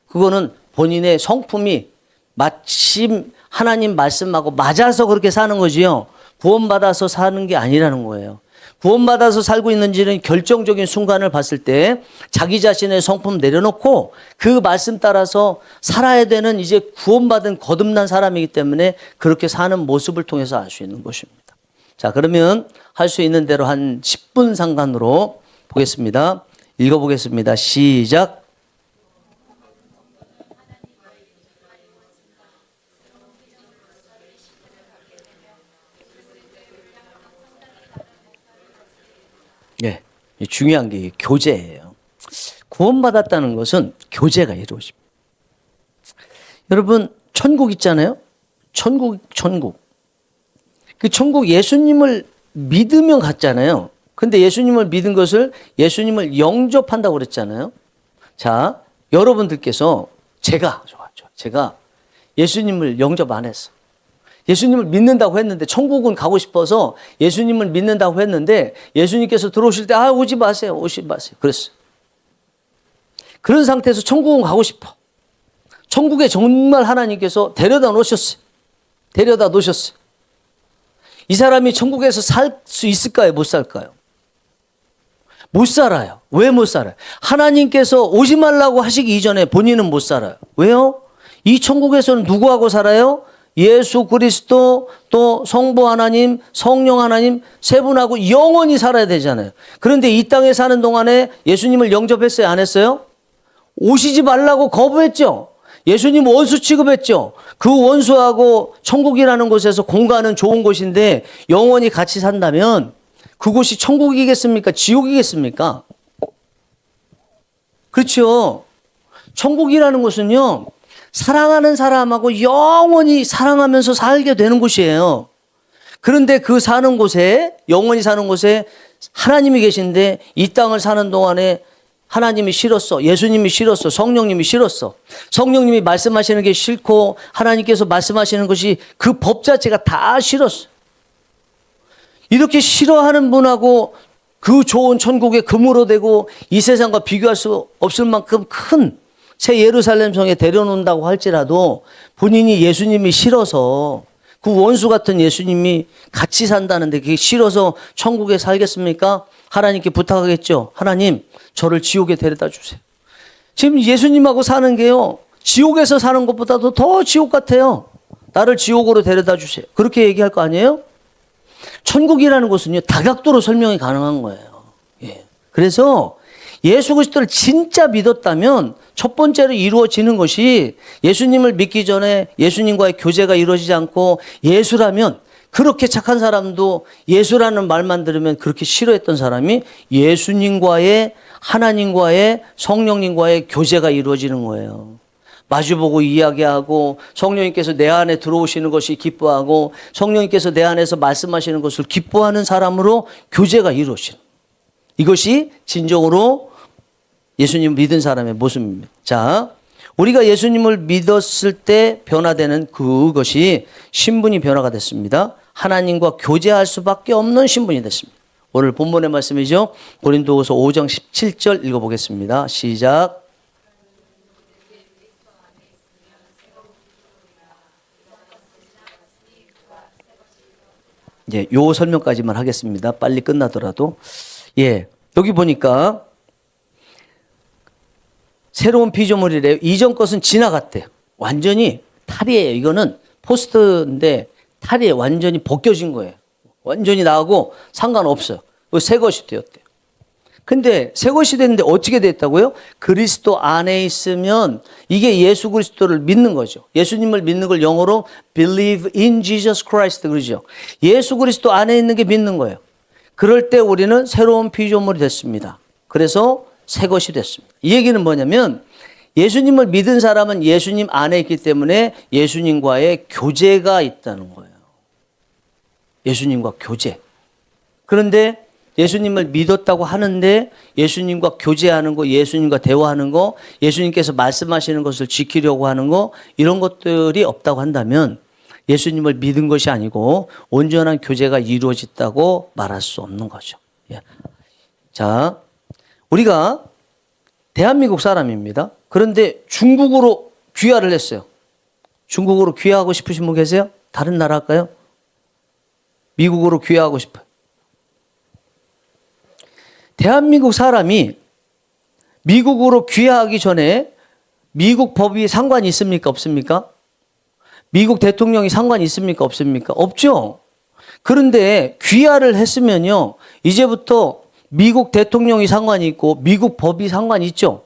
Speaker 1: 그거는 본인의 성품이 마침 하나님 말씀하고 맞아서 그렇게 사는 거지요. 구원받아서 사는 게 아니라는 거예요. 구원받아서 살고 있는지는 결정적인 순간을 봤을 때 자기 자신의 성품 내려놓고 그 말씀 따라서 살아야 되는 이제 구원받은 거듭난 사람이기 때문에 그렇게 사는 모습을 통해서 알 수 있는 것입니다. 자, 그러면 할 수 있는 대로 한 10분 상간으로 보겠습니다. 읽어보겠습니다. 시작. 예, 중요한 게 교제예요. 구원받았다는 것은 교제가 이루어집니다. 여러분, 천국 있잖아요. 천국. 그 천국 예수님을 믿으면 갔잖아요. 근데 예수님을 믿은 것을 예수님을 영접한다고 그랬잖아요. 자, 여러분들께서 제가 예수님을 영접 안 했어. 예수님을 믿는다고 했는데 천국은 가고 싶어서 예수님을 믿는다고 했는데 예수님께서 들어오실 때 오지 마세요. 그랬어요. 그런 상태에서 천국은 가고 싶어. 천국에 정말 하나님께서 데려다 놓으셨어요. 이 사람이 천국에서 살 수 있을까요? 못 살까요? 못 살아요. 왜 못 살아요? 하나님께서 오지 말라고 하시기 이전에 본인은 못 살아요. 왜요? 이 천국에서는 누구하고 살아요? 예수 그리스도 또 성부 하나님, 성령 하나님 세 분하고 영원히 살아야 되잖아요. 그런데 이 땅에 사는 동안에 예수님을 영접했어요? 안 했어요? 오시지 말라고 거부했죠. 예수님 원수 취급했죠. 그 원수하고 천국이라는 곳에서 공간은 좋은 곳인데 영원히 같이 산다면 그곳이 천국이겠습니까? 지옥이겠습니까? 그렇죠. 천국이라는 곳은요. 사랑하는 사람하고 영원히 사랑하면서 살게 되는 곳이에요. 그런데 그 사는 곳에, 영원히 사는 곳에 하나님이 계신데 이 땅을 사는 동안에 하나님이 싫었어. 예수님이 싫었어. 성령님이 싫었어. 성령님이 말씀하시는 게 싫고 하나님께서 말씀하시는 것이 그 법 자체가 다 싫었어. 이렇게 싫어하는 분하고 그 좋은 천국에 금으로 되고 이 세상과 비교할 수 없을 만큼 큰 새 예루살렘 성에 데려놓는다고 할지라도 본인이 예수님이 싫어서 그 원수 같은 예수님이 같이 산다는데 그게 싫어서 천국에 살겠습니까? 하나님께 부탁하겠죠. 하나님, 저를 지옥에 데려다 주세요. 지금 예수님하고 사는 게요. 지옥에서 사는 것보다도 더 지옥 같아요. 나를 지옥으로 데려다 주세요. 그렇게 얘기할 거 아니에요? 천국이라는 것은요. 다각도로 설명이 가능한 거예요. 예. 그래서 예수 그리스도를 진짜 믿었다면 첫 번째로 이루어지는 것이 예수님을 믿기 전에 예수님과의 교제가 이루어지지 않고 예수라면 그렇게 착한 사람도 예수라는 말만 들으면 그렇게 싫어했던 사람이 예수님과의 하나님과의 성령님과의 교제가 이루어지는 거예요. 마주보고 이야기하고 성령님께서 내 안에 들어오시는 것이 기뻐하고 성령님께서 내 안에서 말씀하시는 것을 기뻐하는 사람으로 교제가 이루어지는 이것이 진정으로 예수님 믿은 사람의 모습입니다. 자, 우리가 예수님을 믿었을 때 변화되는 그것이 신분이 변화가 됐습니다. 하나님과 교제할 수밖에 없는 신분이 됐습니다. 오늘 본문의 말씀이죠. 고린도후서 5장 17절 읽어보겠습니다. 시작. 예, 요 설명까지만 하겠습니다. 빨리 끝나더라도. 예, 여기 보니까 새로운 피조물이래요. 이전 것은 지나갔대요. 완전히 탈이에요. 이거는 포스트인데 탈이에요. 완전히 벗겨진 거예요. 완전히 나하고 상관없어요. 새 것이 되었대요. 근데 새 것이 됐는데 어떻게 됐다고요? 그리스도 안에 있으면 이게 예수 그리스도를 믿는 거죠. 예수님을 믿는 걸 영어로 believe in Jesus Christ 그러죠. 예수 그리스도 안에 있는 게 믿는 거예요. 그럴 때 우리는 새로운 피조물이 됐습니다. 그래서 새 것이 됐습니다. 이 얘기는 뭐냐면 예수님을 믿은 사람은 예수님 안에 있기 때문에 예수님과의 교제가 있다는 거예요. 예수님과 교제. 그런데 예수님을 믿었다고 하는데 예수님과 교제하는 거, 예수님과 대화하는 거, 예수님께서 말씀하시는 것을 지키려고 하는 거, 이런 것들이 없다고 한다면 예수님을 믿은 것이 아니고 온전한 교제가 이루어졌다고 말할 수 없는 거죠. 예. 자, 우리가 대한민국 사람입니다. 그런데 중국으로 귀화를 했어요. 중국으로 귀화하고 싶으신 분 계세요? 다른 나라 할까요? 미국으로 귀화하고 싶어요. 대한민국 사람이 미국으로 귀화하기 전에 미국 법이 상관이 있습니까? 없습니까? 미국 대통령이 상관이 있습니까? 없습니까? 없죠. 그런데 귀화를 했으면요, 이제부터 미국 대통령이 상관이 있고 미국 법이 상관이 있죠.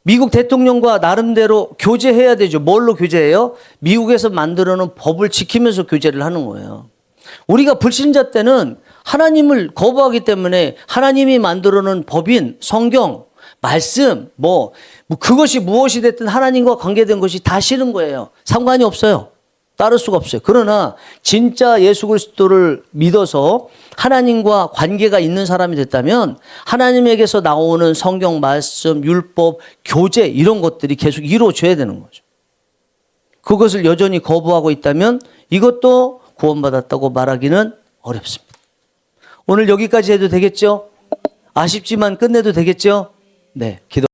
Speaker 1: 미국 대통령과 나름대로 교제해야 되죠. 뭘로 교제해요? 미국에서 만들어 놓은 법을 지키면서 교제를 하는 거예요. 우리가 불신자 때는 하나님을 거부하기 때문에 하나님이 만들어 놓은 법인, 성경, 말씀, 그것이 무엇이 됐든 하나님과 관계된 것이 다 싫은 거예요. 상관이 없어요. 따를 수가 없어요. 그러나 진짜 예수 그리스도를 믿어서 하나님과 관계가 있는 사람이 됐다면 하나님에게서 나오는 성경 말씀, 율법, 교제 이런 것들이 계속 이루어져야 되는 거죠. 그것을 여전히 거부하고 있다면 이것도 구원받았다고 말하기는 어렵습니다. 오늘 여기까지 해도 되겠죠? 아쉽지만 끝내도 되겠죠? 네, 기도.